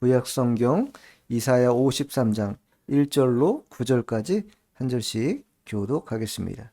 구약성경 이사야 53장 1절로 9절까지 한 절씩 교독하겠습니다.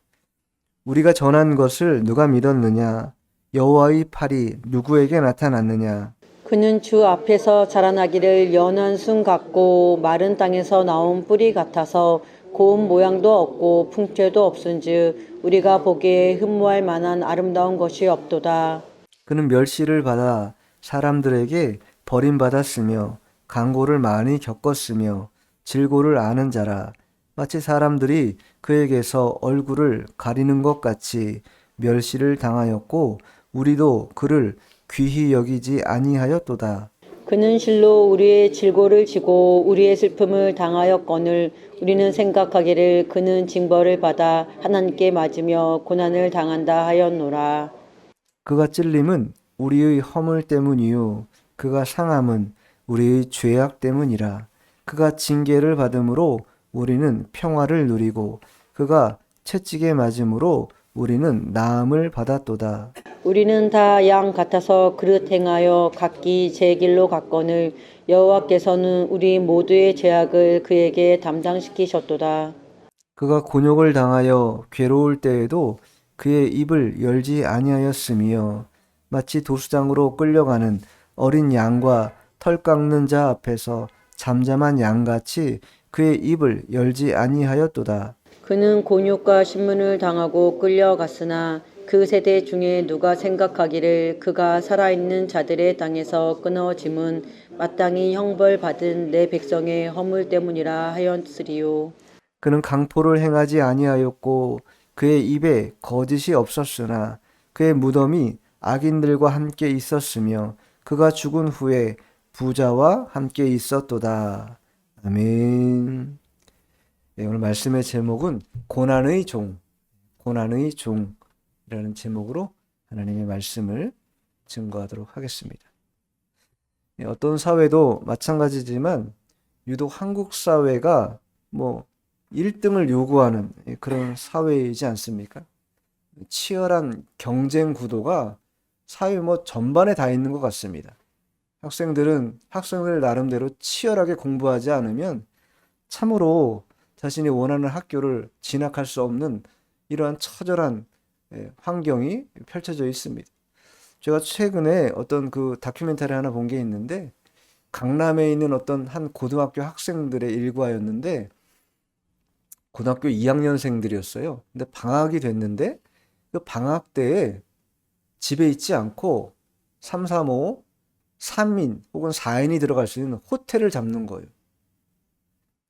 우리가 전한 것을 누가 믿었느냐? 여호와의 팔이 누구에게 나타났느냐? 그는 주 앞에서 자라나기를 연한 순 같고 마른 땅에서 나온 뿌리 같아서 고운 모양도 없고 풍채도 없은즉 우리가 보기에 흠모할 만한 아름다운 것이 없도다. 그는 멸시를 받아 사람들에게 버림받았으며 강고를 많이 겪었으며 질고를 아는 자라. 마치 사람들이 그에게서 얼굴을 가리는 것 같이 멸시를 당하였고 우리도 그를 귀히 여기지 아니하였도다. 그는 실로 우리의 질고를 지고 우리의 슬픔을 당하였거늘 우리는 생각하기를 그는 징벌을 받아 하나님께 맞으며 고난을 당한다 하였노라. 그가 찔림은 우리의 허물 때문이요 그가 상함은 우리의 죄악 때문이라. 그가 징계를 받음으로 우리는 평화를 누리고 그가 채찍에 맞음으로 우리는 나음을 받았도다. 우리는 다 양 같아서 그릇 행하여 각기 제 길로 갔거늘 여호와께서는 우리 모두의 죄악을 그에게 담당시키셨도다. 그가 곤욕을 당하여 괴로울 때에도 그의 입을 열지 아니하였으며 마치 도수장으로 끌려가는 어린 양과 털 깎는 자 앞에서 잠잠한 양같이 그의 입을 열지 아니하였도다. 그는 곤욕과 신문을 당하고 끌려갔으나 그 세대 중에 누가 생각하기를 그가 살아있는 자들의 땅에서 끊어짐은 마땅히 형벌받은 내 백성의 허물 때문이라 하였으리요. 그는 강포를 행하지 아니하였고 그의 입에 거짓이 없었으나 그의 무덤이 악인들과 함께 있었으며 그가 죽은 후에 부자와 함께 있었도다. 아멘. 네, 오늘 말씀의 제목은 고난의 종, 고난의 종이라는 제목으로 하나님의 말씀을 증거하도록 하겠습니다. 네, 어떤 사회도 마찬가지지만 유독 한국 사회가 1등을 요구하는 그런 사회이지 않습니까? 치열한 경쟁 구도가 사회 전반에 다 있는 것 같습니다. 학생들 나름대로 치열하게 공부하지 않으면 참으로 자신이 원하는 학교를 진학할 수 없는 이러한 처절한 환경이 펼쳐져 있습니다. 제가 최근에 어떤 그 다큐멘터리 하나 본 게 있는데 강남에 있는 어떤 한 고등학교 학생들의 일과였는데 고등학교 2학년생들이었어요. 근데 방학이 됐는데 그 방학 때에 집에 있지 않고 3, 3, 5, 3인 혹은 4인이 들어갈 수 있는 호텔을 잡는 거예요.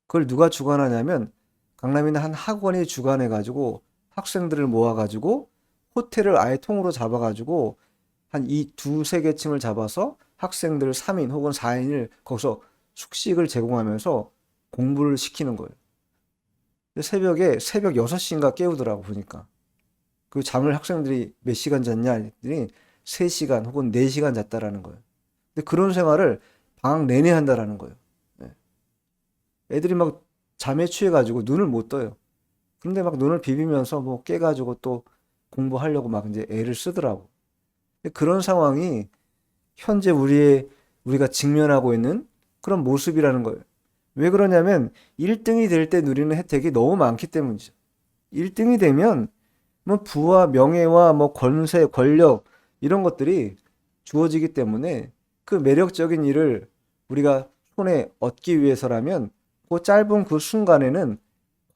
그걸 누가 주관하냐면 강남에 있는 한 학원이 주관해가지고 학생들을 모아가지고 호텔을 아예 통으로 잡아가지고 한 두세 개 층을 잡아서 학생들 3인 혹은 4인을 거기서 숙식을 제공하면서 공부를 시키는 거예요. 새벽 6시인가 깨우더라고 보니까. 그 잠을 학생들이 몇 시간 잤냐 했더니 3시간 혹은 4시간 잤다라는 거예요. 근데 그런 생활을 방학 내내 한다라는 거예요. 네. 애들이 막 잠에 취해가지고 눈을 못 떠요. 그런데 막 눈을 비비면서 깨가지고 또 공부하려고 막 이제 애를 쓰더라고. 그런 상황이 현재 우리가 직면하고 있는 그런 모습이라는 거예요. 왜 그러냐면 1등이 될 때 누리는 혜택이 너무 많기 때문이죠. 1등이 되면 부와 명예와 권세, 권력 이런 것들이 주어지기 때문에 그 매력적인 일을 우리가 손에 얻기 위해서라면 그 짧은 그 순간에는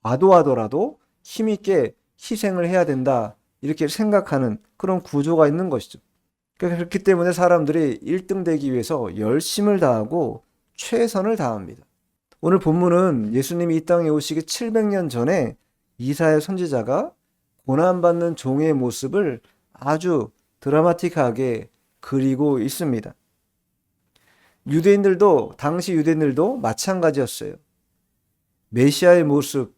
과도하더라도 힘있게 희생을 해야 된다 이렇게 생각하는 그런 구조가 있는 것이죠. 그렇기 때문에 사람들이 1등 되기 위해서 열심을 다하고 최선을 다합니다. 오늘 본문은 예수님이 이 땅에 오시기 700년 전에 이사야 선지자가 고난받는 종의 모습을 아주 드라마틱하게 그리고 있습니다. 당시 유대인들도 마찬가지였어요. 메시아의 모습,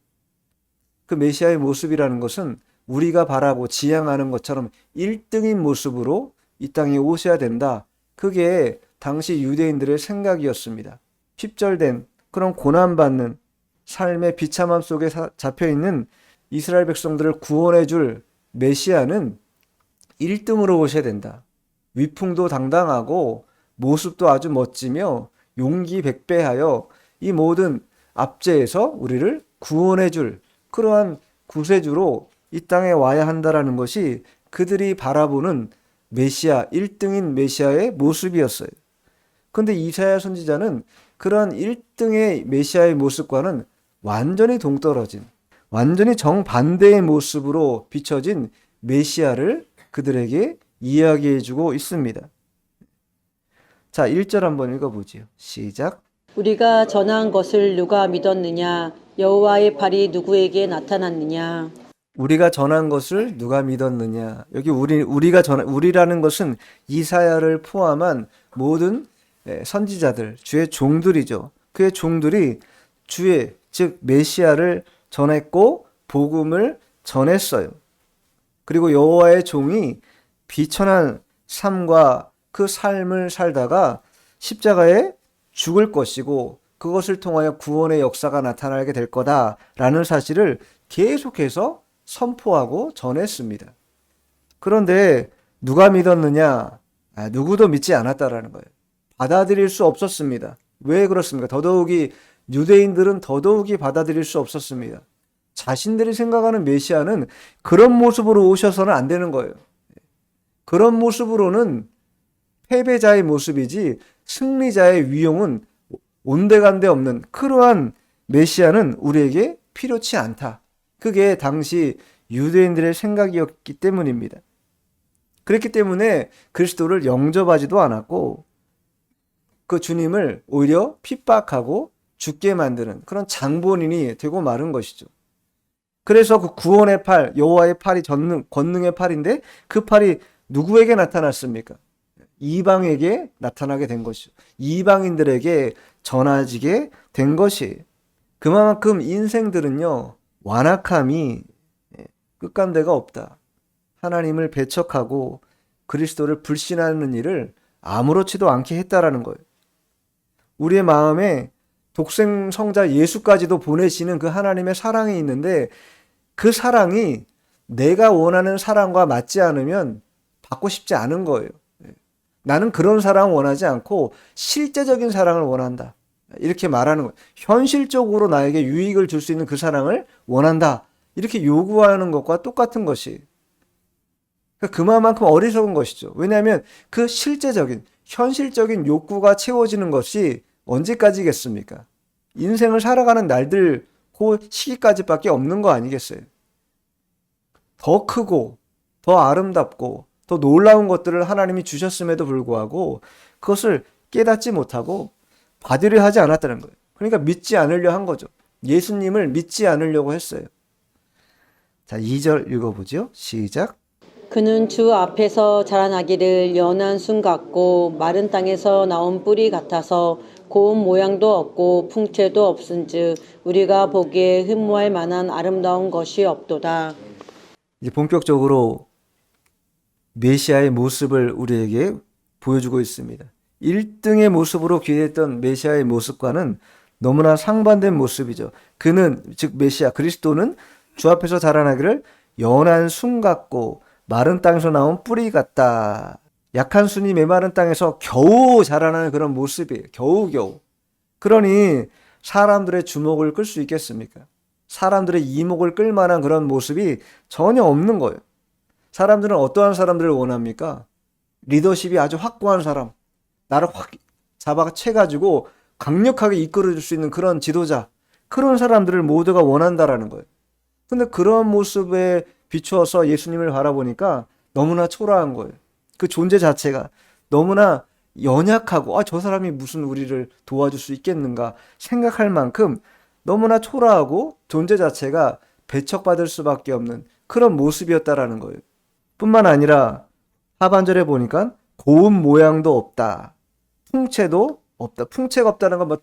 그 메시아의 모습이라는 것은 우리가 바라고 지향하는 것처럼 1등인 모습으로 이 땅에 오셔야 된다. 그게 당시 유대인들의 생각이었습니다. 핍절된 그런 고난받는 삶의 비참함 속에 잡혀있는 이스라엘 백성들을 구원해 줄 메시아는 1등으로 오셔야 된다. 위풍도 당당하고 모습도 아주 멋지며 용기 백배하여 이 모든 압제에서 우리를 구원해 줄 그러한 구세주로 이 땅에 와야 한다라는 것이 그들이 바라보는 메시아, 1등인 메시아의 모습이었어요. 근데 이사야 선지자는 그런 1등의 메시아의 모습과는 완전히 동떨어진, 완전히 정반대의 모습으로 비춰진 메시아를 그들에게 이야기해주고 있습니다. 자, 1절 한번 읽어보지요. 시작. 우리가 전한 것을 누가 믿었느냐? 여호와의 팔이 누구에게 나타났느냐? 우리가 전한 것을 누가 믿었느냐? 여기 우리라는 것은 이사야를 포함한 모든 선지자들, 주의 종들이죠. 그의 종들이 주의, 즉 메시아를 전했고 복음을 전했어요. 그리고 여호와의 종이 비천한 삶과 그 삶을 살다가 십자가에 죽을 것이고 그것을 통하여 구원의 역사가 나타나게 될 거다라는 사실을 계속해서 선포하고 전했습니다. 그런데 누가 믿었느냐? 누구도 믿지 않았다라는 거예요. 받아들일 수 없었습니다. 왜 그렇습니까? 더더욱이 유대인들은 더더욱이 받아들일 수 없었습니다. 자신들이 생각하는 메시아는 그런 모습으로 오셔서는 안 되는 거예요. 그런 모습으로는 패배자의 모습이지 승리자의 위용은 온데간데 없는 그러한 메시아는 우리에게 필요치 않다. 그게 당시 유대인들의 생각이었기 때문입니다. 그렇기 때문에 그리스도를 영접하지도 않았고 그 주님을 오히려 핍박하고 죽게 만드는 그런 장본인이 되고 마른 것이죠. 그래서 그 구원의 팔, 여호와의 팔이 권능의 팔인데 그 팔이 누구에게 나타났습니까? 이방에게 나타나게 된 것이죠. 이방인들에게 전해지게 된 것이. 그만큼 인생들은요, 완악함이 끝간데가 없다. 하나님을 배척하고 그리스도를 불신하는 일을 아무렇지도 않게 했다라는 거예요. 우리의 마음에 독생 성자 예수까지도 보내시는 그 하나님의 사랑이 있는데 그 사랑이 내가 원하는 사랑과 맞지 않으면 받고 싶지 않은 거예요. 나는 그런 사랑을 원하지 않고 실제적인 사랑을 원한다. 이렇게 말하는 거예요. 현실적으로 나에게 유익을 줄 수 있는 그 사랑을 원한다. 이렇게 요구하는 것과 똑같은 것이 그만큼 어리석은 것이죠. 왜냐하면 그 실제적인 현실적인 욕구가 채워지는 것이 언제까지겠습니까? 인생을 살아가는 날들 그 시기까지밖에 없는 거 아니겠어요? 더 크고 더 아름답고 더 놀라운 것들을 하나님이 주셨음에도 불구하고 그것을 깨닫지 못하고 받으려 하지 않았다는 거예요. 그러니까 믿지 않으려 한 거죠. 예수님을 믿지 않으려고 했어요. 자, 2절 읽어보죠. 시작. 그는 주 앞에서 자라나기를 연한 순 같고 마른 땅에서 나온 뿌리 같아서 고운 모양도 없고 풍채도 없은즉 우리가 보기에 흠모할 만한 아름다운 것이 없도다. 이제 본격적으로 메시아의 모습을 우리에게 보여주고 있습니다. 1등의 모습으로 기대했던 메시아의 모습과는 너무나 상반된 모습이죠. 그는, 즉 메시아 그리스도는 주 앞에서 자라나기를 연한 순 같고 마른 땅에서 나온 뿌리 같다. 약한 순이 메마른 땅에서 겨우 자라나는 그런 모습이에요. 겨우겨우. 그러니 사람들의 주목을 끌 수 있겠습니까? 사람들의 이목을 끌 만한 그런 모습이 전혀 없는 거예요. 사람들은 어떠한 사람들을 원합니까? 리더십이 아주 확고한 사람, 나를 확 잡아채가지고 강력하게 이끌어줄 수 있는 그런 지도자, 그런 사람들을 모두가 원한다라는 거예요. 근데 그런 모습에 비추어서 예수님을 바라보니까 너무나 초라한 거예요. 그 존재 자체가 너무나 연약하고 저 사람이 무슨 우리를 도와줄 수 있겠는가 생각할 만큼 너무나 초라하고 존재 자체가 배척받을 수밖에 없는 그런 모습이었다라는 거예요. 뿐만 아니라 하반절에 보니까 고운 모양도 없다. 풍채도 없다. 풍채가 없다는 건 막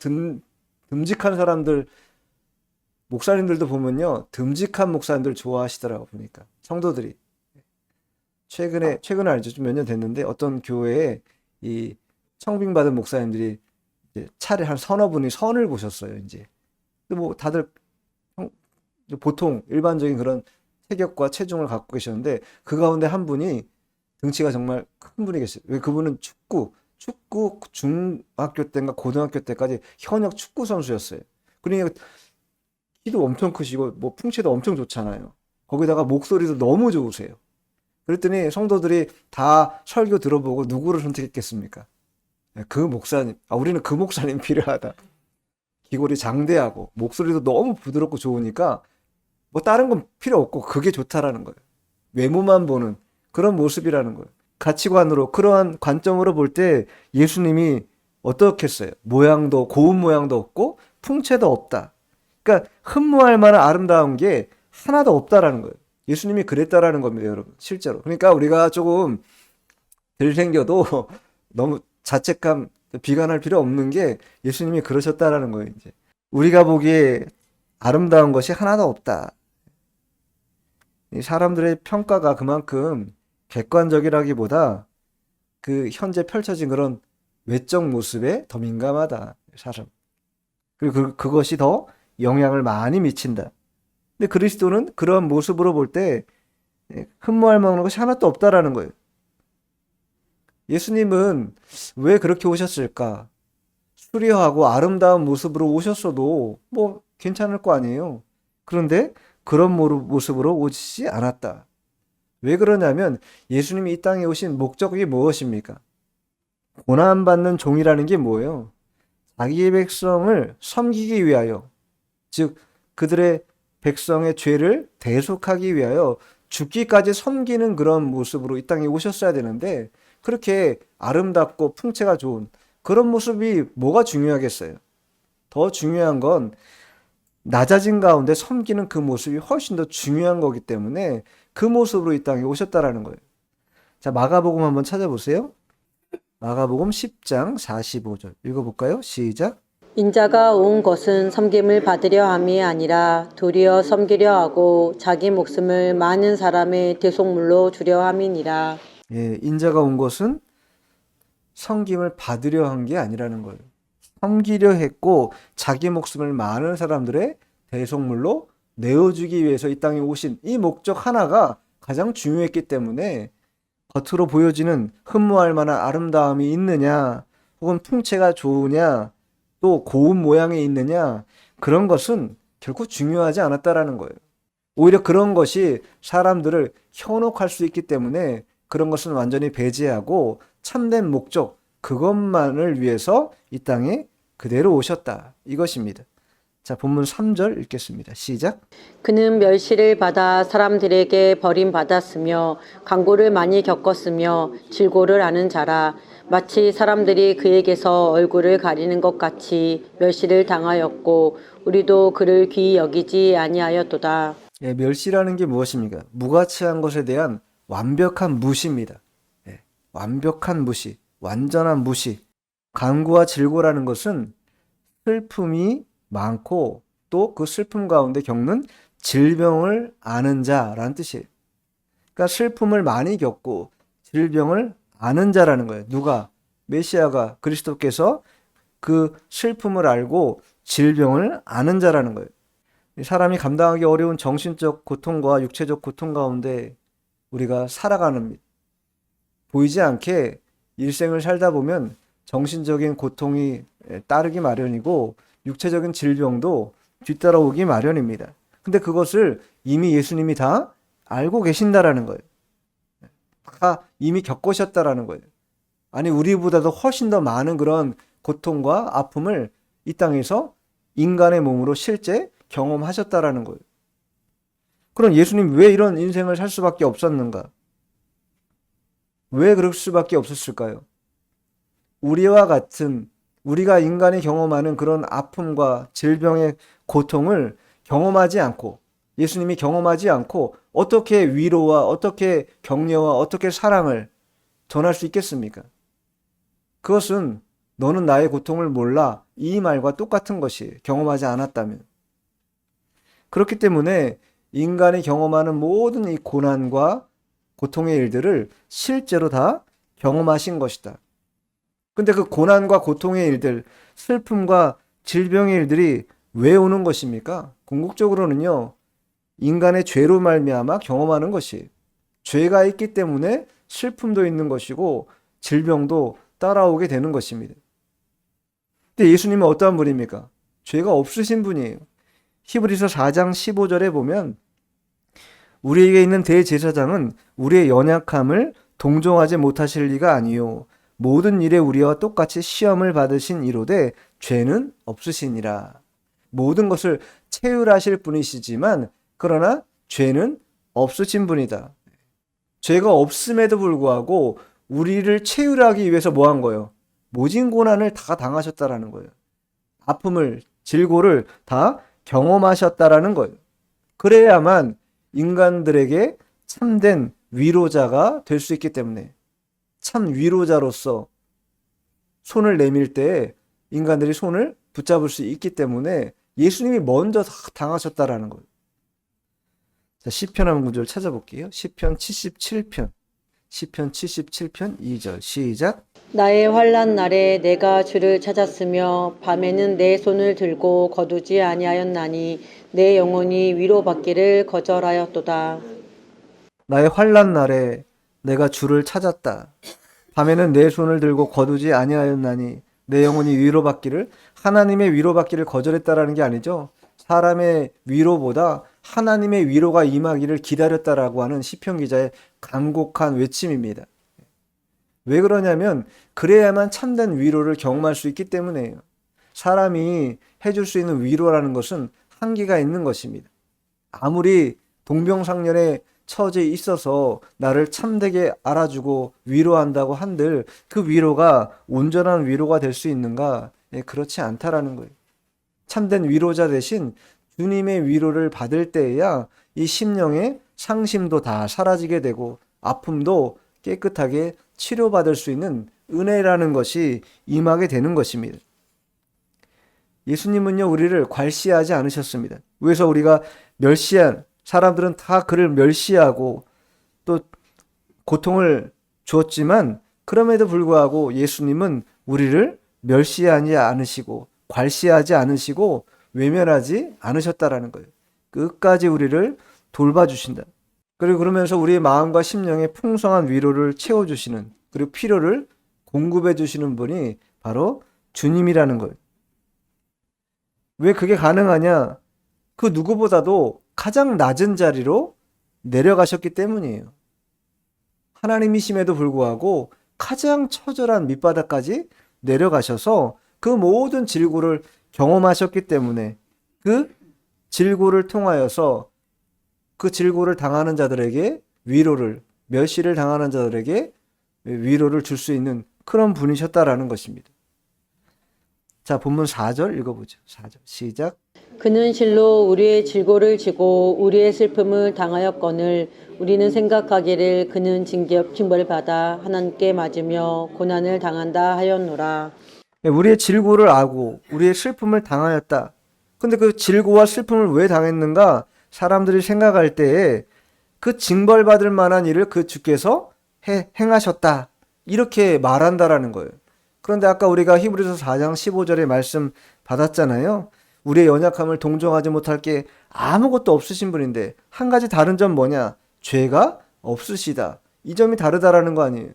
듬직한 사람들, 목사님들도 보면요, 듬직한 목사님들 좋아하시더라고. 보니까 성도들이 최근에 알죠? 좀 몇 년 됐는데 어떤 교회에 이 청빙받은 목사님들이 이제 차례 한 서너 분이 선을 보셨어요. 이제 뭐 다들 보통 일반적인 그런 체격과 체중을 갖고 계셨는데 그 가운데 한 분이 등치가 정말 큰 분이 계세요. 왜? 그분은 축구 중학교 때인가 고등학교 때까지 현역 축구 선수였어요. 그러니까 키도 엄청 크시고 뭐 풍채도 엄청 좋잖아요. 거기다가 목소리도 너무 좋으세요. 그랬더니 성도들이 다 설교 들어보고 누구를 선택했겠습니까? 그 목사님. 우리는 그 목사님 필요하다. 귀골이 장대하고 목소리도 너무 부드럽고 좋으니까 뭐 다른 건 필요 없고 그게 좋다라는 거예요. 외모만 보는 그런 모습이라는 거예요. 가치관으로 그러한 관점으로 볼 때 예수님이 어떻겠어요? 모양도 고운 모양도 없고 풍채도 없다. 그러니까 흠모할 만한 아름다운 게 하나도 없다라는 거예요. 예수님이 그랬다라는 겁니다, 여러분. 실제로. 그러니까 우리가 조금 덜 생겨도 너무 자책감, 비관할 필요 없는 게 예수님이 그러셨다라는 거예요, 이제. 우리가 보기에 아름다운 것이 하나도 없다. 이 사람들의 평가가 그만큼 객관적이라기보다 그 현재 펼쳐진 그런 외적 모습에 더 민감하다, 사람. 그리고 그것이 더 영향을 많이 미친다. 근데 그리스도는 그런 모습으로 볼 때 흠모할 만한 것이 하나도 없다라는 거예요. 예수님은 왜 그렇게 오셨을까? 수려하고 아름다운 모습으로 오셨어도 뭐 괜찮을 거 아니에요. 그런데 그런 모습으로 오시지 않았다. 왜 그러냐면 예수님이 이 땅에 오신 목적이 무엇입니까? 고난받는 종이라는 게 뭐예요? 자기의 백성을 섬기기 위하여, 즉 그들의 백성의 죄를 대속하기 위하여 죽기까지 섬기는 그런 모습으로 이 땅에 오셨어야 되는데 그렇게 아름답고 풍채가 좋은 그런 모습이 뭐가 중요하겠어요? 더 중요한 건 낮아진 가운데 섬기는 그 모습이 훨씬 더 중요한 거기 때문에 그 모습으로 이 땅에 오셨다라는 거예요. 자, 마가복음 한번 찾아보세요. 마가복음 10장 45절 읽어볼까요? 시작. 인자가 온 것은 섬김을 받으려 함이 아니라 도리어 섬기려 하고 자기 목숨을 많은 사람의 대속물로 주려 함이니라. 예, 인자가 온 것은 섬김을 받으려 한 게 아니라는 거예요. 섬기려 했고 자기 목숨을 많은 사람들의 대속물로 내어주기 위해서 이 땅에 오신 이 목적 하나가 가장 중요했기 때문에 겉으로 보여지는 흠모할 만한 아름다움이 있느냐 혹은 풍채가 좋으냐 또 고운 모양이 있느냐 그런 것은 결코 중요하지 않았다라는 거예요. 오히려 그런 것이 사람들을 현혹할 수 있기 때문에 그런 것은 완전히 배제하고 참된 목적 그것만을 위해서 이 땅에 그대로 오셨다. 이것입니다. 자, 본문 3절 읽겠습니다. 시작. 그는 멸시를 받아 사람들에게 버림받았으며 강고를 많이 겪었으며 질고를 아는 자라. 마치 사람들이 그에게서 얼굴을 가리는 것 같이 멸시를 당하였고 우리도 그를 귀히 여기지 아니하였도다. 예, 멸시라는 게 무엇입니까? 무가치한 것에 대한 완벽한 무시입니다. 예, 완벽한 무시, 완전한 무시. 간구와 질고라는 것은 슬픔이 많고 또 그 슬픔 가운데 겪는 질병을 아는 자라는 뜻이에요. 그러니까 슬픔을 많이 겪고 질병을 아는 자라는 거예요. 누가? 메시아가 그리스도께서 그 슬픔을 알고 질병을 아는 자라는 거예요. 사람이 감당하기 어려운 정신적 고통과 육체적 고통 가운데 우리가 살아가는 보이지 않게 일생을 살다 보면 정신적인 고통이 따르기 마련이고 육체적인 질병도 뒤따라오기 마련입니다. 근데 그것을 이미 예수님이 다 알고 계신다라는 거예요. 다 이미 겪으셨다라는 거예요. 아니 우리보다도 훨씬 더 많은 그런 고통과 아픔을 이 땅에서 인간의 몸으로 실제 경험하셨다라는 거예요. 그럼 예수님 왜 이런 인생을 살 수밖에 없었는가? 왜 그럴 수밖에 없었을까요? 우리와 같은 우리가 인간이 경험하는 그런 아픔과 질병의 고통을 경험하지 않고 예수님이 경험하지 않고 어떻게 위로와 어떻게 격려와 어떻게 사랑을 전할 수 있겠습니까? 그것은 너는 나의 고통을 몰라 이 말과 똑같은 것이 경험하지 않았다면 그렇기 때문에 인간이 경험하는 모든 이 고난과 고통의 일들을 실제로 다 경험하신 것이다. 근데 그 고난과 고통의 일들, 슬픔과 질병의 일들이 왜 오는 것입니까? 궁극적으로는요, 인간의 죄로 말미암아 경험하는 것이 죄가 있기 때문에 슬픔도 있는 것이고 질병도 따라오게 되는 것입니다. 근데 예수님은 어떠한 분입니까? 죄가 없으신 분이에요. 히브리서 4장 15절에 보면 우리에게 있는 대제사장은 우리의 연약함을 동정하지 못하실 리가 아니요 모든 일에 우리와 똑같이 시험을 받으신 이로되 죄는 없으시니라. 모든 것을 체휼하실 분이시지만 그러나 죄는 없으신 분이다. 죄가 없음에도 불구하고 우리를 체휼하기 위해서 뭐 한 거예요? 모진 고난을 다 당하셨다라는 거예요. 아픔을, 질고를 다 경험하셨다라는 거예요. 그래야만 인간들에게 참된 위로자가 될 수 있기 때문에 참 위로자로서 손을 내밀 때 인간들이 손을 붙잡을 수 있기 때문에 예수님이 먼저 다 당하셨다라는 거예요. 자, 시편 한 구절 찾아볼게요. 시편 77편. 시편 77편 2절 시작. 나의 환난 날에 내가 주를 찾았으며 밤에는 내 손을 들고 거두지 아니하였나니 내 영혼이 위로받기를 거절하였도다. 나의 환난 날에 내가 주를 찾았다. 밤에는 내 손을 들고 거두지 아니하였나니 내 영혼이 위로받기를, 하나님의 위로받기를 거절했다라는 게 아니죠. 사람의 위로보다 하나님의 위로가 임하기를 기다렸다라고 하는 시편 기자의 간곡한 외침입니다. 왜 그러냐면 그래야만 참된 위로를 경험할 수 있기 때문이에요. 사람이 해줄 수 있는 위로라는 것은 한계가 있는 것입니다. 아무리 동병상련에 처지에 있어서 나를 참되게 알아주고 위로한다고 한들 그 위로가 온전한 위로가 될 수 있는가? 그렇지 않다라는 거예요. 참된 위로자 대신 주님의 위로를 받을 때에야 이 심령의 상심도 다 사라지게 되고 아픔도 깨끗하게 치료받을 수 있는 은혜라는 것이 임하게 되는 것입니다. 예수님은요, 우리를 괄시하지 않으셨습니다. 그래서 우리가 멸시한 사람들은 다 그를 멸시하고 또 고통을 주었지만 그럼에도 불구하고 예수님은 우리를 멸시하지 않으시고 괄시하지 않으시고 외면하지 않으셨다라는 거예요. 끝까지 우리를 돌봐주신다. 그리고 그러면서 우리의 마음과 심령에 풍성한 위로를 채워주시는, 그리고 필요를 공급해 주시는 분이 바로 주님이라는 거예요. 왜 그게 가능하냐? 그 누구보다도 가장 낮은 자리로 내려가셨기 때문이에요. 하나님이심에도 불구하고 가장 처절한 밑바닥까지 내려가셔서 그 모든 질고를 경험하셨기 때문에 그 질고를 통하여서 그 질고를 당하는 자들에게 위로를, 멸시를 당하는 자들에게 위로를 줄 수 있는 그런 분이셨다라는 것입니다. 자, 본문 4절 읽어보죠. 4절 시작. 그는 실로 우리의 질고를 지고 우리의 슬픔을 당하였거늘 우리는 생각하기를 그는 징벌 받아 하나님께 맞으며 고난을 당한다 하였노라. 우리의 질고를 앓고 우리의 슬픔을 당하였다. 근데 그 질고와 슬픔을 왜 당했는가? 사람들이 생각할 때에 그 징벌받을 만한 일을 그 주께서 행하셨다. 이렇게 말한다라는 거예요. 그런데 아까 우리가 히브리서 4장 15절에 말씀 받았잖아요. 우리의 연약함을 동정하지 못할 게 아무것도 없으신 분인데 한 가지 다른 점 뭐냐? 죄가 없으시다. 이 점이 다르다라는 거 아니에요.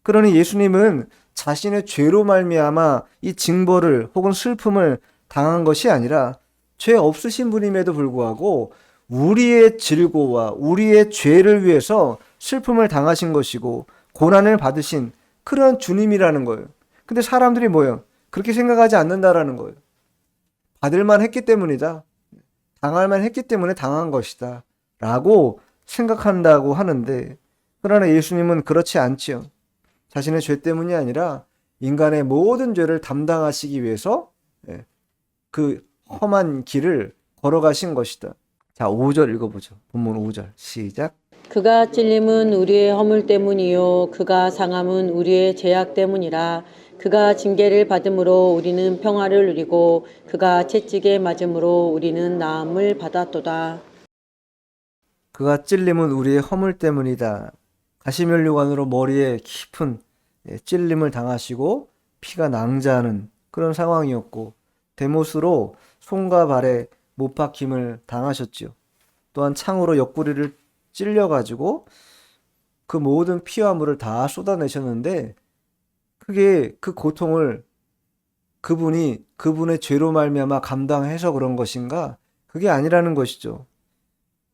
그러니 예수님은 자신의 죄로 말미암아 이 징벌을 혹은 슬픔을 당한 것이 아니라 죄 없으신 분임에도 불구하고 우리의 질고와 우리의 죄를 위해서 슬픔을 당하신 것이고 고난을 받으신 그런 주님이라는 거예요. 근데 사람들이 뭐예요? 그렇게 생각하지 않는다라는 거예요. 받을만 했기 때문이다. 당할만 했기 때문에 당한 것이다. 라고 생각한다고 하는데 그러나 예수님은 그렇지 않지요. 자신의 죄 때문이 아니라 인간의 모든 죄를 담당하시기 위해서 그 험한 길을 걸어가신 것이다. 자, 5절 읽어보죠. 본문 5절 시작. 그가 찔림은 우리의 허물 때문이요 그가 상함은 우리의 죄악 때문이라. 그가 징계를 받음으로 우리는 평화를 누리고 그가 채찍에 맞음으로 우리는 나음을 받았도다. 그가 찔림은 우리의 허물 때문이다. 가시면류관으로 머리에 깊은 찔림을 당하시고 피가 낭자하는 그런 상황이었고 대못으로 손과 발에 못 박힘을 당하셨지요. 또한 창으로 옆구리를 찔려가지고 그 모든 피와 물을 다 쏟아내셨는데 그게 그 고통을 그분이 그분의 죄로 말미암아 감당해서 그런 것인가? 그게 아니라는 것이죠.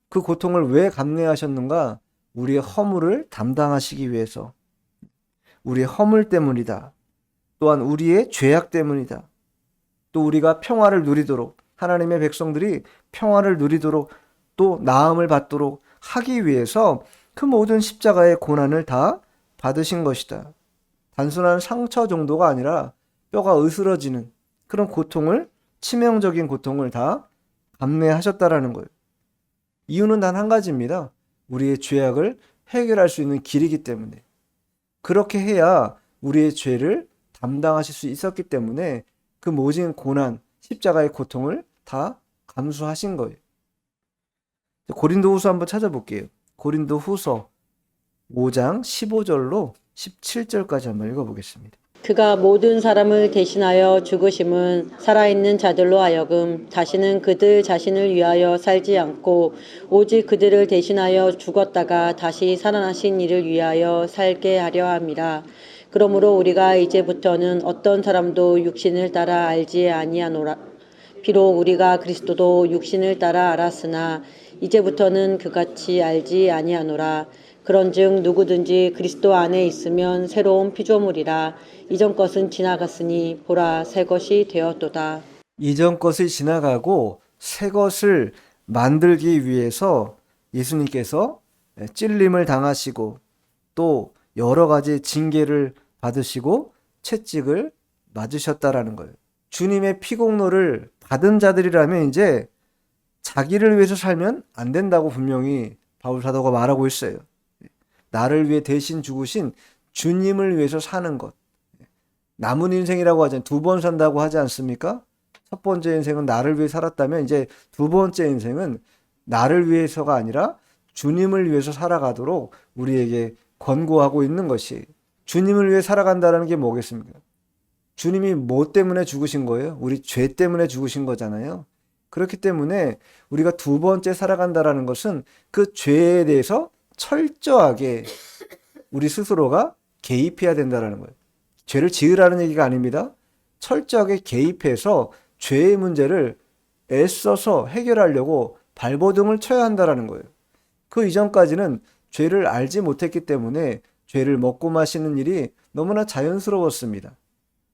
그 고통을 왜 감내하셨는가? 우리의 허물을 담당하시기 위해서. 우리의 허물 때문이다. 또한 우리의 죄악 때문이다. 또 우리가 평화를 누리도록, 하나님의 백성들이 평화를 누리도록, 또 나음을 받도록 하기 위해서 그 모든 십자가의 고난을 다 받으신 것이다. 단순한 상처 정도가 아니라 뼈가 으스러지는 그런 고통을, 치명적인 고통을 다 감내하셨다라는 거예요. 이유는 단 한 가지입니다. 우리의 죄악을 해결할 수 있는 길이기 때문에. 그렇게 해야 우리의 죄를 담당하실 수 있었기 때문에 그 모진 고난, 십자가의 고통을 다 감수하신 거예요. 고린도후서 한번 찾아볼게요. 고린도후서 5장 15절로 17절까지 한번 읽어보겠습니다. 그가 모든 사람을 대신하여 죽으심은 살아있는 자들로 하여금 다시는 그들 자신을 위하여 살지 않고 오직 그들을 대신하여 죽었다가 다시 살아나신 이를 위하여 살게 하려 함이라. 그러므로 우리가 이제부터는 어떤 사람도 육신을 따라 알지 아니하노라. 비록 우리가 그리스도도 육신을 따라 알았으나 이제부터는 그같이 알지 아니하노라. 그런즉 누구든지 그리스도 안에 있으면 새로운 피조물이라. 이전 것은 지나갔으니 보라 새 것이 되었도다. 이전 것이 지나가고 새 것을 만들기 위해서 예수님께서 찔림을 당하시고 또 여러 가지 징계를 받으시고 채찍을 맞으셨다라는 거예요. 주님의 피공로를 받은 자들이라면 이제 자기를 위해서 살면 안 된다고 분명히 바울 사도가 말하고 있어요. 나를 위해 대신 죽으신 주님을 위해서 사는 것. 남은 인생이라고 하잖아요. 2번 산다고 하지 않습니까? 첫 번째 인생은 나를 위해 살았다면 이제 두 번째 인생은 나를 위해서가 아니라 주님을 위해서 살아가도록 우리에게 권고하고 있는 것이, 주님을 위해 살아간다는 게 뭐겠습니까? 주님이 뭐 때문에 죽으신 거예요? 우리 죄 때문에 죽으신 거잖아요. 그렇기 때문에 우리가 두 번째 살아간다라는 것은 그 죄에 대해서 철저하게 우리 스스로가 개입해야 된다라는 거예요. 죄를 지으라는 얘기가 아닙니다. 철저하게 개입해서 죄의 문제를 애써서 해결하려고 발버둥을 쳐야 한다라는 거예요. 그 이전까지는 죄를 알지 못했기 때문에 죄를 먹고 마시는 일이 너무나 자연스러웠습니다.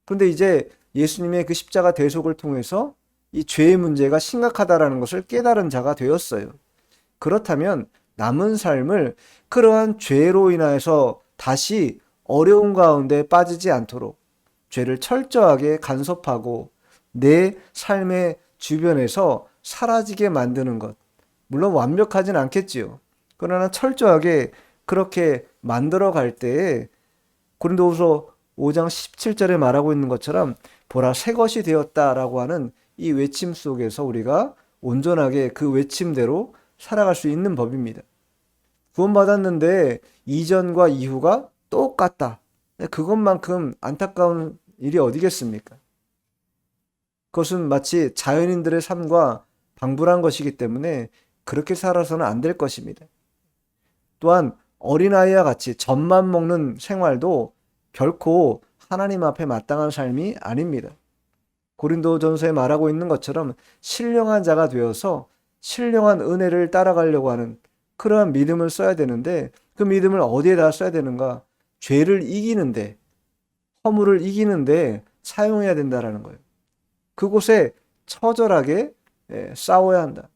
그런데 이제 예수님의 그 십자가 대속을 통해서 이 죄의 문제가 심각하다라는 것을 깨달은 자가 되었어요. 그렇다면 남은 삶을 그러한 죄로 인하여서 다시 어려운 가운데 빠지지 않도록 죄를 철저하게 간섭하고 내 삶의 주변에서 사라지게 만드는 것. 물론 완벽하진 않겠지요. 그러나 철저하게 그렇게 만들어 갈 때에 고린도후서 5장 17절에 말하고 있는 것처럼 보라 새 것이 되었다라고 하는 이 외침 속에서 우리가 온전하게 그 외침대로 살아갈 수 있는 법입니다. 구원받았는데 이전과 이후가 똑같다. 그것만큼 안타까운 일이 어디겠습니까? 그것은 마치 자연인들의 삶과 방불한 것이기 때문에 그렇게 살아서는 안 될 것입니다. 또한 어린아이와 같이 젖만 먹는 생활도 결코 하나님 앞에 마땅한 삶이 아닙니다. 고린도전서에 말하고 있는 것처럼 신령한 자가 되어서 신령한 은혜를 따라가려고 하는 그러한 믿음을 써야 되는데 그 믿음을 어디에다 써야 되는가? 죄를 이기는데, 허물을 이기는데 사용해야 된다라는 거예요. 그곳에 처절하게 싸워야 한다.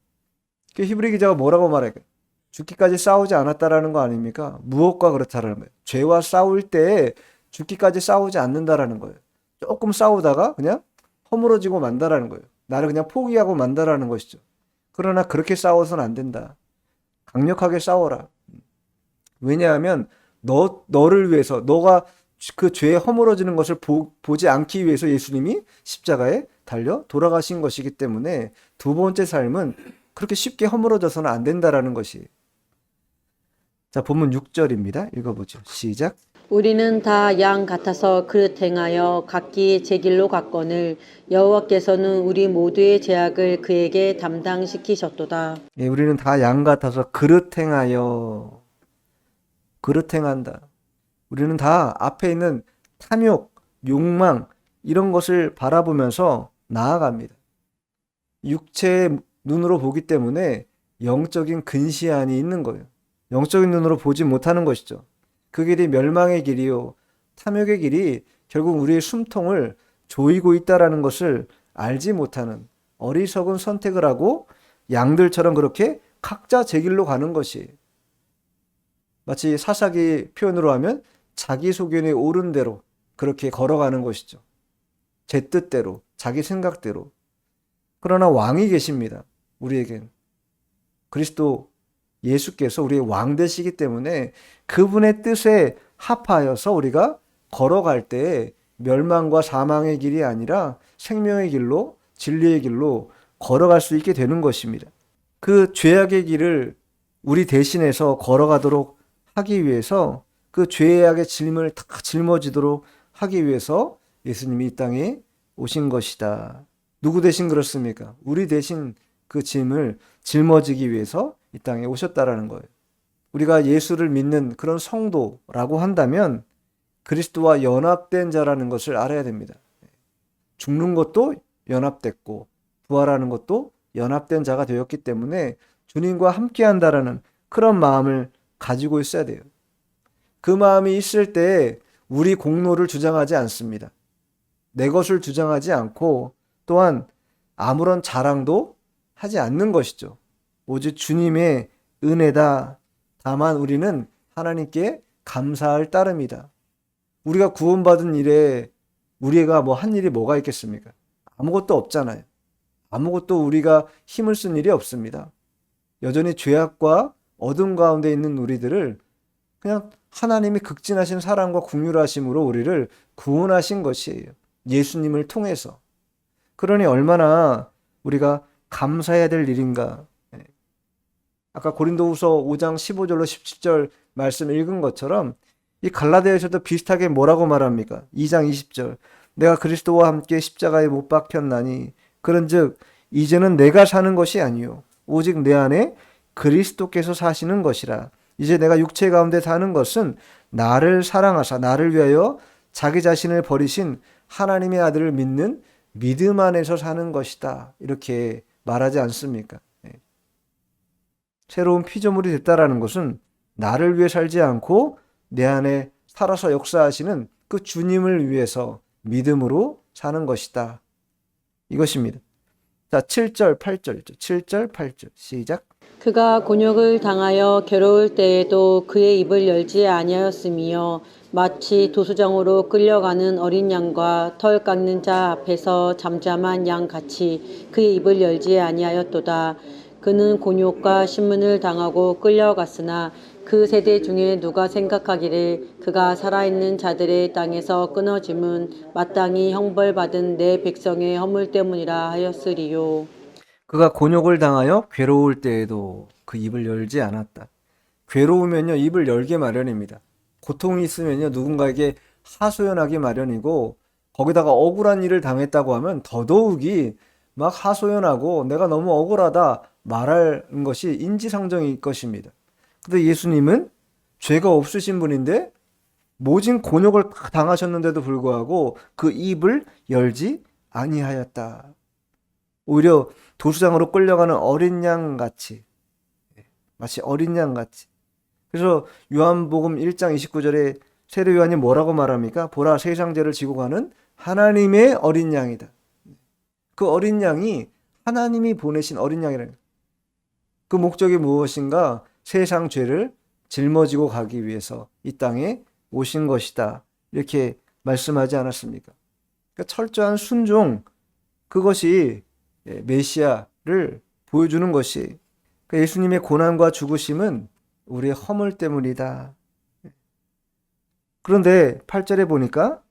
히브리 기자가 뭐라고 말할까요? 죽기까지 싸우지 않았다라는 거 아닙니까? 무엇과 그렇다라는 거예요. 죄와 싸울 때 죽기까지 싸우지 않는다라는 거예요. 조금 싸우다가 그냥 허물어지고 만다라는 거예요. 나를 그냥 포기하고 만다라는 것이죠. 그러나 그렇게 싸워서는 안 된다. 강력하게 싸워라. 왜냐하면 너를 위해서, 너가 그 죄에 허물어지는 것을 보지 않기 위해서 예수님이 십자가에 달려 돌아가신 것이기 때문에 두 번째 삶은 그렇게 쉽게 허물어져서는 안 된다라는 것이. 자, 본문 6절입니다. 읽어보죠. 시작. 우리는 다 양 같아서 그릇 행하여 각기 제 길로 갔거늘 여호와께서는 우리 모두의 죄악을 그에게 담당시키셨도다. 예, 우리는 다 양 같아서 그릇 행하여, 그릇 행한다. 우리는 다 앞에 있는 탐욕, 욕망 이런 것을 바라보면서 나아갑니다. 육체의 눈으로 보기 때문에 영적인 근시안이 있는 거예요. 영적인 눈으로 보지 못하는 것이죠. 그 길이 멸망의 길이요 탐욕의 길이 결국 우리의 숨통을 조이고 있다라는 것을 알지 못하는 어리석은 선택을 하고 양들처럼 그렇게 각자 제 길로 가는 것이 마치 사사기 표현으로 하면 자기 소견에 옳은 대로 그렇게 걸어가는 것이죠. 제 뜻대로, 자기 생각대로. 그러나 왕이 계십니다. 우리에겐. 그리스도 예수께서 우리의 왕 되시기 때문에 그분의 뜻에 합하여서 우리가 걸어갈 때 멸망과 사망의 길이 아니라 생명의 길로, 진리의 길로 걸어갈 수 있게 되는 것입니다. 그 죄악의 길을 우리 대신해서 걸어가도록 하기 위해서 그 죄악의 짐을 다 짊어지도록 하기 위해서 예수님이 이 땅에 오신 것이다. 누구 대신 그렇습니까? 우리 대신 그 짐을 짊어지기 위해서 이 땅에 오셨다라는 거예요. 우리가 예수를 믿는 그런 성도라고 한다면 그리스도와 연합된 자라는 것을 알아야 됩니다. 죽는 것도 연합됐고 부활하는 것도 연합된 자가 되었기 때문에 주님과 함께 한다라는 그런 마음을 가지고 있어야 돼요. 그 마음이 있을 때 우리 공로를 주장하지 않습니다. 내 것을 주장하지 않고 또한 아무런 자랑도 하지 않는 것이죠. 오직 주님의 은혜다. 다만 우리는 하나님께 감사할 따름이다. 우리가 구원받은 일에 우리가 한 일이 뭐가 있겠습니까? 아무것도 없잖아요. 아무것도 우리가 힘을 쓴 일이 없습니다. 여전히 죄악과 어둠 가운데 있는 우리들을 그냥 하나님이 극진하신 사랑과 긍휼하심으로 우리를 구원하신 것이에요. 예수님을 통해서. 그러니 얼마나 우리가 감사해야 될 일인가. 아까 고린도후서 5장 15절로 17절 말씀 읽은 것처럼 이 갈라디아에서도 비슷하게 뭐라고 말합니까? 2장 20절 내가 그리스도와 함께 십자가에 못 박혔나니 그런즉 이제는 내가 사는 것이 아니요 오직 내 안에 그리스도께서 사시는 것이라. 이제 내가 육체 가운데 사는 것은 나를 사랑하사 나를 위하여 자기 자신을 버리신 하나님의 아들을 믿는 믿음 안에서 사는 것이다. 이렇게 말하지 않습니까? 새로운 피조물이 됐다라는 것은 나를 위해 살지 않고 내 안에 살아서 역사하시는 그 주님을 위해서 믿음으로 사는 것이다. 이것입니다. 자, 7절, 8절이죠. 7절, 8절. 시작. 그가 곤욕을 당하여 괴로울 때에도 그의 입을 열지 아니하였으며 마치 도수장으로 끌려가는 어린 양과 털 깎는 자 앞에서 잠잠한 양 같이 그의 입을 열지 아니하였도다. 그는 곤욕과 신문을 당하고 끌려갔으나 그 세대 중에 누가 생각하기를 그가 살아있는 자들의 땅에서 끊어짐은 마땅히 형벌받은 내 백성의 허물 때문이라 하였으리요. 그가 곤욕을 당하여 괴로울 때에도 그 입을 열지 않았다. 괴로우면요, 입을 열게 마련입니다. 고통이 있으면요, 누군가에게 하소연하기 마련이고, 거기다가 억울한 일을 당했다고 하면 더더욱이 막 하소연하고 내가 너무 억울하다 말하는 것이 인지상정일 것입니다. 근데 예수님은 죄가 없으신 분인데 모진 곤욕을 당하셨는데도 불구하고 그 입을 열지 아니하였다. 오히려 도수장으로 끌려가는 어린 양 같이, 마치 어린 양 같이. 그래서 요한복음 1장 29절에 세례 요한이 뭐라고 말합니까? 보라, 세상 죄를 지고 가는 하나님의 어린 양이다. 그 어린 양이 하나님이 보내신 어린 양이라는 거예요. 그 목적이 무엇인가? 세상 죄를 짊어지고 가기 위해서 이 땅에 오신 것이다. 이렇게 말씀하지 않았습니까? 그러니까 철저한 순종, 그것이 메시아를 보여주는 것이, 그러니까 예수님의 고난과 죽으심은 우리의 허물 때문이다. 그런데 8절에 보니까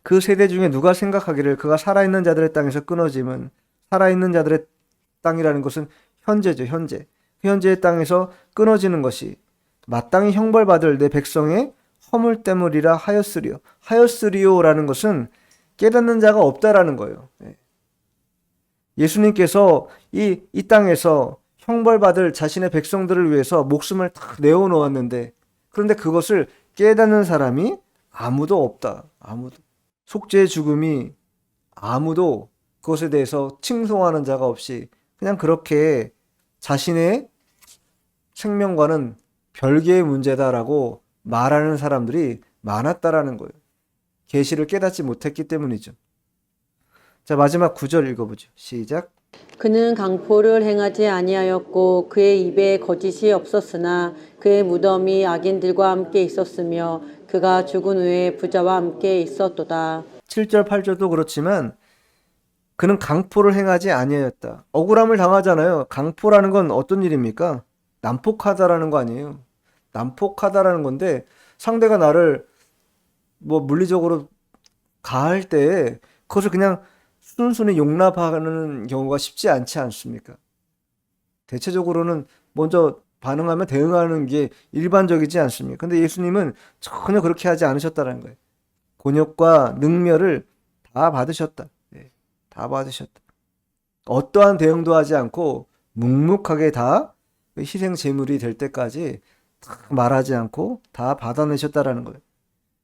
그 세대 중에 누가 생각하기를 그가 살아있는 자들의 땅에서 끊어짐은, 살아있는 자들의 땅이라는 것은 현재죠. 현재. 현재의 땅에서 끊어지는 것이 마땅히 형벌받을 내 백성의 허물 때문이라 하였으리요. 하였으리요라는 것은 깨닫는 자가 없다라는 거예요. 예수님께서 이 땅에서 형벌받을 자신의 백성들을 위해서 목숨을 다 내어놓았는데, 그런데 그것을 깨닫는 사람이 아무도 없다. 아무도. 속죄의 죽음이 아무도 그것에 대해서 칭송하는 자가 없이 그냥 그렇게 자신의 생명과는 별개의 문제다라고 말하는 사람들이 많았다라는 거예요. 계시를 깨닫지 못했기 때문이죠. 자, 마지막 9절 읽어보죠. 시작. 그는 강포를 행하지 아니하였고 그의 입에 거짓이 없었으나 그의 무덤이 악인들과 함께 있었으며 그가 죽은 후에 부자와 함께 있었도다. 7절, 8절도 그렇지만 그는 강포를 행하지 아니하였다. 억울함을 당하잖아요. 강포라는 건 어떤 일입니까? 난폭하다라는 거 아니에요. 난폭하다라는 건데 상대가 나를 뭐 물리적으로 가할 때 그것을 그냥 순순히 용납하는 경우가 쉽지 않지 않습니까? 대체적으로는 먼저 반응하면 대응하는 게 일반적이지 않습니까? 근데 예수님은 전혀 그렇게 하지 않으셨다는 거예요. 곤욕과 능멸을 다 받으셨다. 예, 다 받으셨다. 어떠한 대응도 하지 않고 묵묵하게 다 희생 제물이 될 때까지 다 말하지 않고 다 받아내셨다라는 거예요.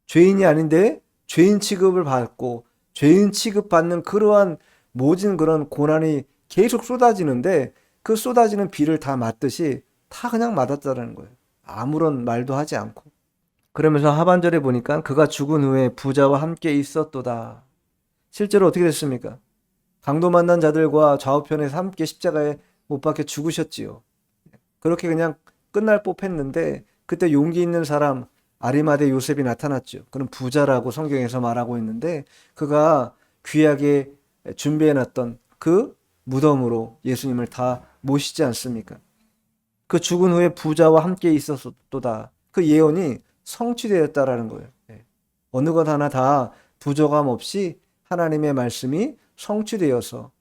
죄인이 아닌데 죄인 취급을 받고 죄인 취급받는 그러한 모진 그런 고난이 계속 쏟아지는데 그 쏟아지는 비를 다 맞듯이 다 그냥 맞았다라는 거예요. 아무런 말도 하지 않고. 그러면서 하반절에 보니까 그가 죽은 후에 부자와 함께 있었도다. 실제로 어떻게 됐습니까? 강도 만난 자들과 좌우편에서 함께 십자가에 못 박혀 죽으셨지요. 그렇게 그냥 끝날 법했는데 그때 용기 있는 사람 아리마대 요셉이 나타났죠. 그는 부자라고 성경에서 말하고 있는데 그가 귀하게 준비해놨던 그 무덤으로 예수님을 다 모시지 않습니까? 그 죽은 후에 부자와 함께 있었도다. 그 예언이 성취되었다라는 거예요. 어느 것 하나 다 부족함 없이 하나님의 말씀이 성취되어서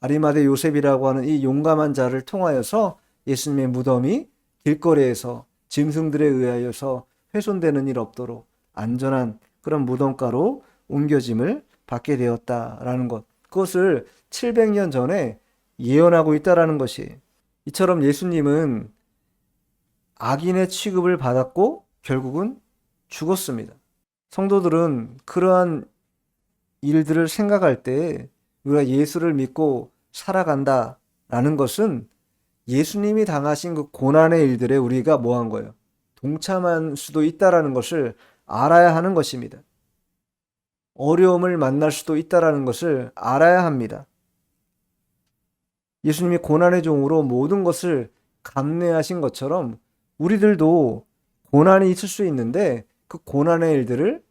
아리마대 요셉이라고 하는 이 용감한 자를 통하여서 예수님의 무덤이 길거리에서 짐승들에 의하여서 훼손되는 일 없도록 안전한 그런 무덤가로 옮겨짐을 받게 되었다라는 것. 그것을 700년 전에 예언하고 있다라는 것이. 이처럼 예수님은 악인의 취급을 받았고 결국은 죽었습니다. 성도들은 그러한 일들을 생각할 때 우리가 예수를 믿고 살아간다라는 것은 예수님이 당하신 그 고난의 일들에 우리가 뭐 한 거예요? 동참할 수도 있다라는 것을 알아야 하는 것입니다. 어려움을 만날 수도 있다라는 것을 알아야 합니다. 예수님이 고난의 종으로 모든 것을 감내하신 것처럼 우리들도 고난이 있을 수 있는데 그 고난의 일들을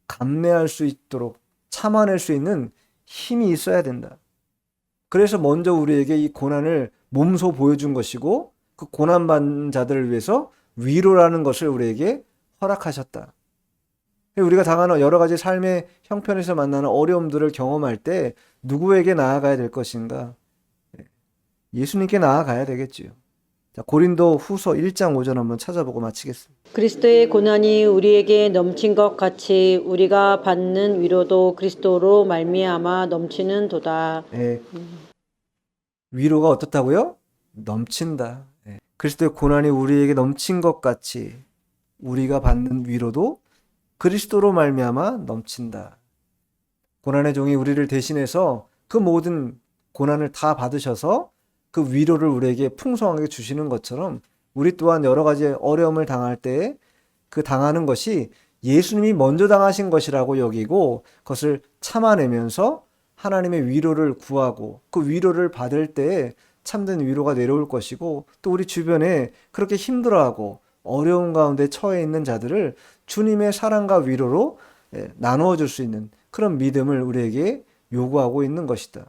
감내할 수 있도록 참아낼 수 있는 힘이 있어야 된다. 그래서 먼저 우리에게 이 고난을 몸소 보여준 것이고 그 고난받는 자들을 위해서 위로라는 것을 우리에게 허락하셨다. 우리가 당하는 여러 가지 삶의 형편에서 만나는 어려움들을 경험할 때 누구에게 나아가야 될 것인가? 예수님께 나아가야 되겠지요. 자, 고린도 후서 1장 5절 한번 찾아보고 마치겠습니다. 그리스도의 고난이 우리에게 넘친 것 같이 우리가 받는 위로도 그리스도로 말미암아 넘치는 도다. 예, 위로가 어떻다고요? 넘친다. 예, 그리스도의 고난이 우리에게 넘친 것 같이 우리가 받는 위로도 그리스도로 말미암아 넘친다. 고난의 종이 우리를 대신해서 그 모든 고난을 다 받으셔서 그 위로를 우리에게 풍성하게 주시는 것처럼 우리 또한 여러 가지 어려움을 당할 때 그 당하는 것이 예수님이 먼저 당하신 것이라고 여기고 그것을 참아내면서 하나님의 위로를 구하고 그 위로를 받을 때 참된 위로가 내려올 것이고 또 우리 주변에 그렇게 힘들어하고 어려운 가운데 처해 있는 자들을 주님의 사랑과 위로로 나누어 줄 수 있는 그런 믿음을 우리에게 요구하고 있는 것이다.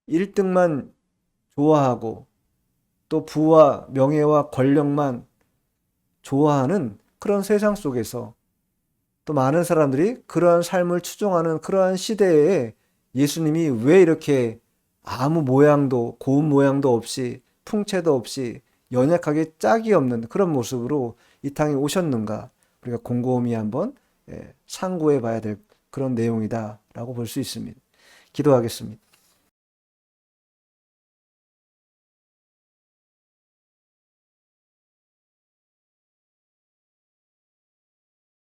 1등만 좋아하고 또 부와 명예와 권력만 좋아하는 그런 세상 속에서 또 많은 사람들이 그러한 삶을 추종하는 그러한 시대에 예수님이 왜 이렇게 아무 모양도 고운 모양도 없이 풍채도 없이 연약하게 짝이 없는 그런 모습으로 이 땅에 오셨는가 우리가 곰곰이 한번 상고해 봐야 될 그런 내용이다라고 볼 수 있습니다. 기도하겠습니다.